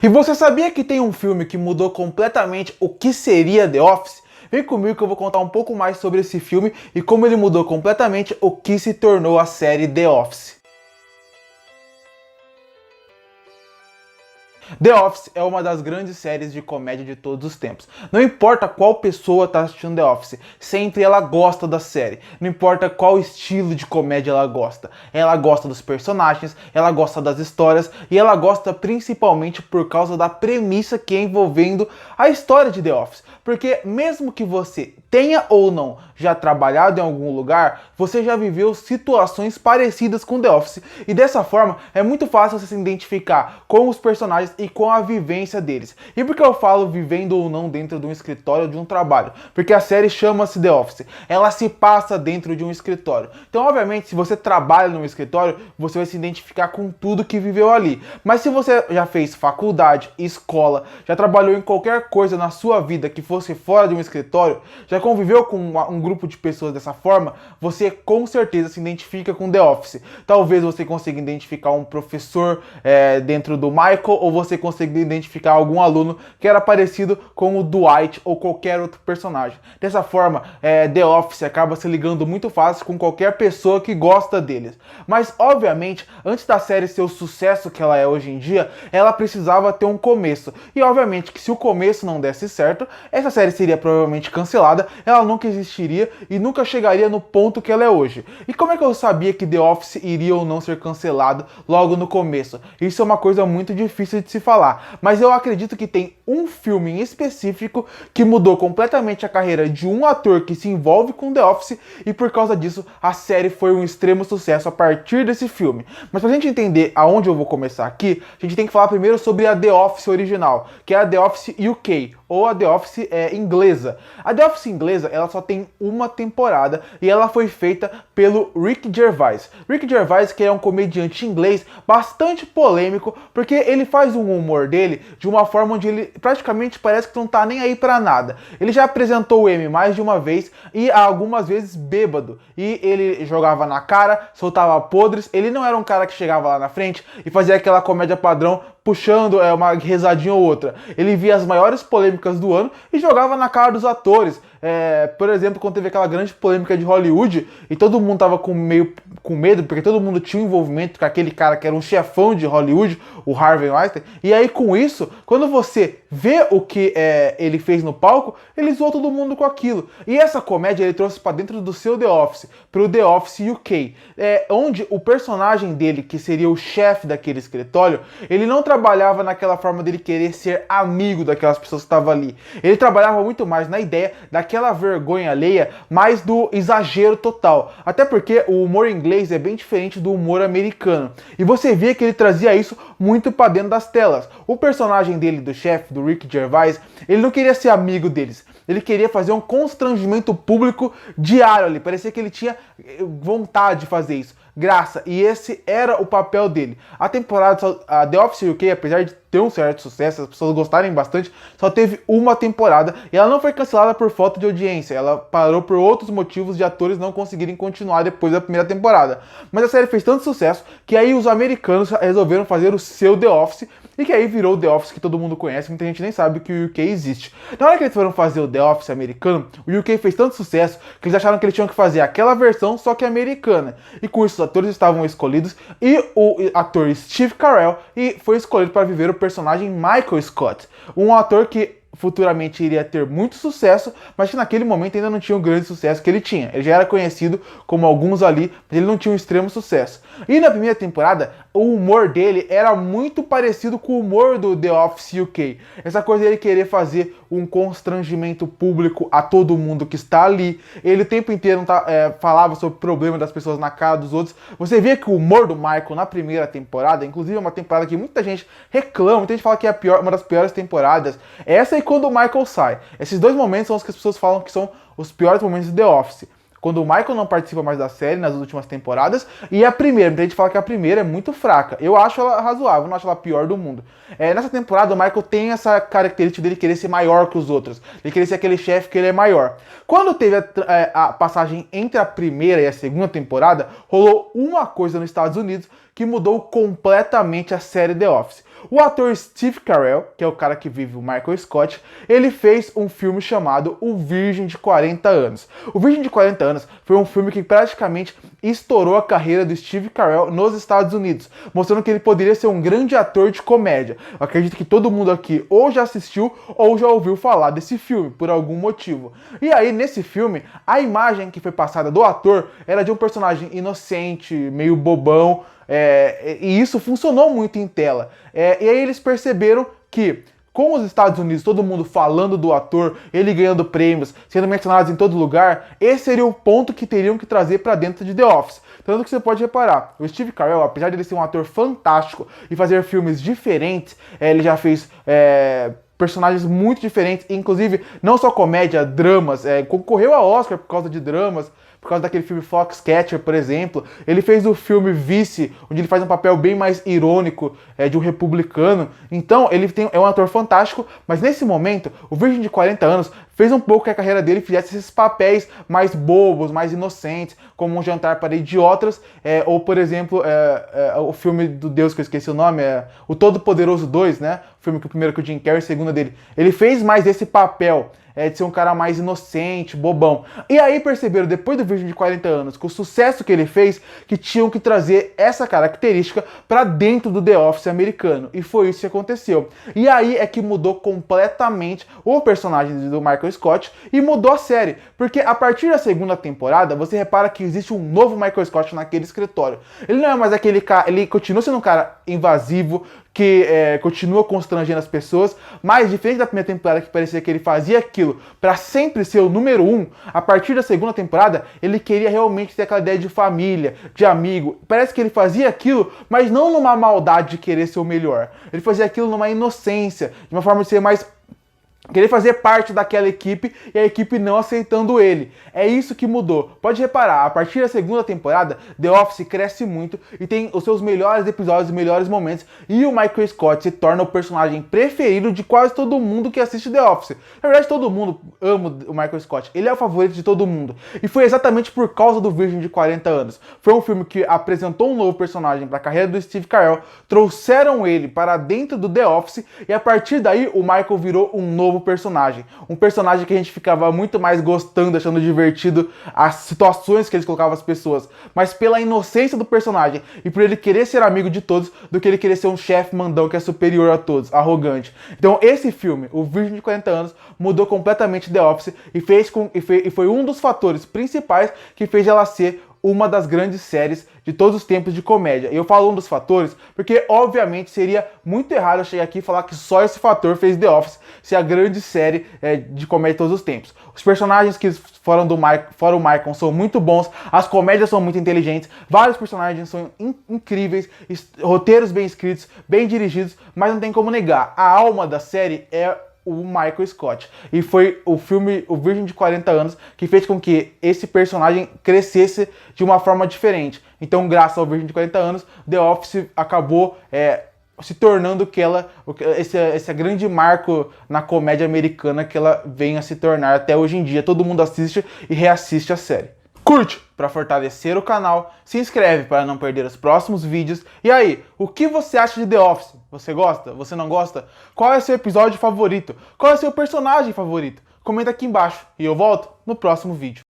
E você sabia que tem um filme que mudou completamente o que seria The Office? Vem comigo que eu vou contar um pouco mais sobre esse filme e como ele mudou completamente o que se tornou a série The Office. The Office é uma das grandes séries de comédia de todos os tempos. Não importa qual pessoa está assistindo The Office, sempre ela gosta da série. Não importa qual estilo de comédia ela gosta. Ela gosta dos personagens, ela gosta das histórias e ela gosta principalmente por causa da premissa que é envolvendo a história de The Office. Porque mesmo que você tenha ou não já trabalhado em algum lugar, você já viveu situações parecidas com The Office. E dessa forma é muito fácil você se identificar com os personagens e com a vivência deles. E por que eu falo vivendo ou não dentro de um escritório ou de um trabalho? Porque a série chama-se The Office. Ela se passa dentro de um escritório. Então, obviamente, se você trabalha num escritório, você vai se identificar com tudo que viveu ali. Mas se você já fez faculdade, escola, já trabalhou em qualquer coisa na sua vida que fosse fora de um escritório, já conviveu com um grupo de pessoas dessa forma, você com certeza se identifica com The Office. Talvez você consiga identificar um professor dentro do Michael, ou você consiga identificar algum aluno que era parecido com o Dwight ou qualquer outro personagem. Dessa forma, The Office acaba se ligando muito fácil com qualquer pessoa que gosta deles. Mas, obviamente, antes da série ser o sucesso que ela é hoje em dia, ela precisava ter um começo. E, obviamente, que se o começo não desse certo, essa série seria provavelmente cancelada, ela nunca existiria e nunca chegaria no ponto que ela é hoje. E como é que eu sabia que The Office iria ou não ser cancelado logo no começo? Isso é uma coisa muito difícil de se falar, mas eu acredito que tem um filme em específico que mudou completamente a carreira de um ator que se envolve com The Office e por causa disso a série foi um extremo sucesso a partir desse filme. Mas pra gente entender aonde eu vou começar aqui, a gente tem que falar primeiro sobre a The Office original, que é a The Office UK, ou a The Office inglesa. A The Office inglesa, ela só tem uma temporada e ela foi feita pelo Rick Gervais. Rick Gervais, que é um comediante inglês bastante polêmico, porque ele faz um humor dele de uma forma onde ele praticamente parece que não tá nem aí pra nada. Ele já apresentou o M mais de uma vez e algumas vezes bêbado. E ele jogava na cara, soltava podres. Ele não era um cara que chegava lá na frente e fazia aquela comédia padrão puxando uma risadinha ou outra. Ele via as maiores polêmicas do ano e jogava na cara dos atores. Por exemplo, quando teve aquela grande polêmica de Hollywood e todo mundo tava meio com medo, porque todo mundo tinha um envolvimento com aquele cara que era um chefão de Hollywood, o Harvey Weinstein. E aí com isso, quando você vê o que ele fez no palco, ele zoou todo mundo com aquilo. E essa comédia ele trouxe para dentro do seu The Office, pro The Office UK, onde o personagem dele, que seria o chefe daquele escritório, ele não trabalhava naquela forma dele querer ser amigo daquelas pessoas que estavam ali. Ele trabalhava muito mais na ideia daquela vergonha alheia, mais do exagero total. Até porque o humor inglês é bem diferente do humor americano. E você via que ele trazia isso muito para dentro das telas. O personagem dele, do chefe, do Rick Gervais, ele não queria ser amigo deles. Ele queria fazer um constrangimento público diário ali. Parecia que ele tinha vontade de fazer isso. Graça. E esse era o papel dele. A temporada, a The Office UK, apesar de ter um certo sucesso, as pessoas gostarem bastante, só teve uma temporada e ela não foi cancelada por falta de audiência. Ela parou por outros motivos de atores não conseguirem continuar depois da primeira temporada. Mas a série fez tanto sucesso que aí os americanos resolveram fazer o seu The Office e que aí virou o The Office que todo mundo conhece, muita gente nem sabe que o UK existe. Na hora que eles foram fazer o The Office americano, o UK fez tanto sucesso que eles acharam que eles tinham que fazer aquela versão, só que americana. E com isso os atores estavam escolhidos e o ator Steve Carell foi escolhido para viver o personagem Michael Scott, um ator que futuramente iria ter muito sucesso, mas que naquele momento ainda não tinha o grande sucesso que ele tinha. Ele já era conhecido como alguns ali, mas ele não tinha um extremo sucesso. E na primeira temporada, o humor dele era muito parecido com o humor do The Office UK. Essa coisa dele querer fazer um constrangimento público a todo mundo que está ali. Ele o tempo inteiro falava sobre o problema das pessoas na cara dos outros. Você vê que o humor do Michael na primeira temporada, inclusive é uma temporada que muita gente reclama, muita gente fala que é uma das piores temporadas. Essa e quando o Michael sai. Esses dois momentos são os que as pessoas falam que são os piores momentos de The Office. Quando o Michael não participa mais da série nas últimas temporadas, e a primeira, muita gente fala que a primeira é muito fraca. Eu acho ela razoável, não acho ela a pior do mundo. Nessa temporada, o Michael tem essa característica dele querer ser maior que os outros. Ele querer ser aquele chefe que ele é maior. Quando teve a passagem entre a primeira e a segunda temporada, rolou uma coisa nos Estados Unidos que mudou completamente a série The Office. O ator Steve Carell, que é o cara que vive o Michael Scott, ele fez um filme chamado O Virgem de 40 Anos. O Virgem de 40 Anos foi um filme que praticamente estourou a carreira do Steve Carell nos Estados Unidos, mostrando que ele poderia ser um grande ator de comédia. Eu acredito que todo mundo aqui ou já assistiu ou já ouviu falar desse filme, por algum motivo. E aí, nesse filme, a imagem que foi passada do ator era de um personagem inocente, meio bobão, e isso funcionou muito em tela. E aí eles perceberam que, com os Estados Unidos, todo mundo falando do ator, ele ganhando prêmios, sendo mencionado em todo lugar, esse seria o ponto que teriam que trazer para dentro de The Office. Tanto que você pode reparar, o Steve Carell, apesar de ele ser um ator fantástico e fazer filmes diferentes, ele já fez personagens muito diferentes, inclusive não só comédia, dramas, concorreu a Oscar por causa de dramas, por causa daquele filme Foxcatcher, por exemplo. Ele fez o filme Vice, onde ele faz um papel bem mais irônico de um republicano. Então, é um ator fantástico, mas nesse momento, o Virgem de 40 Anos fez um pouco que a carreira dele fizesse esses papéis mais bobos, mais inocentes, como Um Jantar para Idiotas, ou, por exemplo, o filme do Deus, que eu esqueci o nome, O Todo-Poderoso 2, né? O filme que o primeiro que o Jim Carrey, o segundo dele. Ele fez mais esse papel, de ser um cara mais inocente, bobão. E aí perceberam, depois do Virgem de 40 Anos, com o sucesso que ele fez, que tinham que trazer essa característica pra dentro do The Office americano. E foi isso que aconteceu. E aí é que mudou completamente o personagem do Michael Scott e mudou a série. Porque a partir da segunda temporada, você repara que existe um novo Michael Scott naquele escritório. Ele não é mais aquele cara, ele continua sendo um cara invasivo, que continua constrangendo as pessoas, mas diferente da primeira temporada, que parecia que ele fazia aquilo pra sempre ser o número 1, a partir da segunda temporada, ele queria realmente ter aquela ideia de família, de amigo. Parece que ele fazia aquilo, mas não numa maldade de querer ser o melhor. Ele fazia aquilo numa inocência, de uma forma de ser mais querer fazer parte daquela equipe e a equipe não aceitando ele. É isso que mudou. Pode reparar, a partir da segunda temporada, The Office cresce muito e tem os seus melhores episódios e melhores momentos. E o Michael Scott se torna o personagem preferido de quase todo mundo que assiste The Office. Na verdade, todo mundo ama o Michael Scott. Ele é o favorito de todo mundo. E foi exatamente por causa do Virgem de 40 Anos. Foi um filme que apresentou um novo personagem para a carreira do Steve Carell, trouxeram ele para dentro do The Office e a partir daí o Michael virou um novo personagem. Um personagem que a gente ficava muito mais gostando, achando divertido as situações que eles colocavam as pessoas, mas pela inocência do personagem e por ele querer ser amigo de todos, do que ele querer ser um chefe mandão que é superior a todos, arrogante. Então esse filme, O Virgem de 40 Anos, mudou completamente The Office e foi um dos fatores principais que fez ela ser uma das grandes séries de todos os tempos de comédia. E eu falo um dos fatores porque, obviamente, seria muito errado eu chegar aqui e falar que só esse fator fez The Office ser a grande série de comédia de todos os tempos. Os personagens que fora o Michael são muito bons, as comédias são muito inteligentes, vários personagens são incríveis, roteiros bem escritos, bem dirigidos, mas não tem como negar, a alma da série é o Michael Scott. E foi o filme O Virgem de 40 Anos que fez com que esse personagem crescesse de uma forma diferente. Então, graças ao Virgem de 40 Anos, The Office acabou se tornando esse grande marco na comédia americana que ela vem a se tornar até hoje em dia. Todo mundo assiste e reassiste a série. Curte para fortalecer o canal, se inscreve para não perder os próximos vídeos. E aí, o que você acha de The Office? Você gosta? Você não gosta? Qual é seu episódio favorito? Qual é seu personagem favorito? Comenta aqui embaixo e eu volto no próximo vídeo.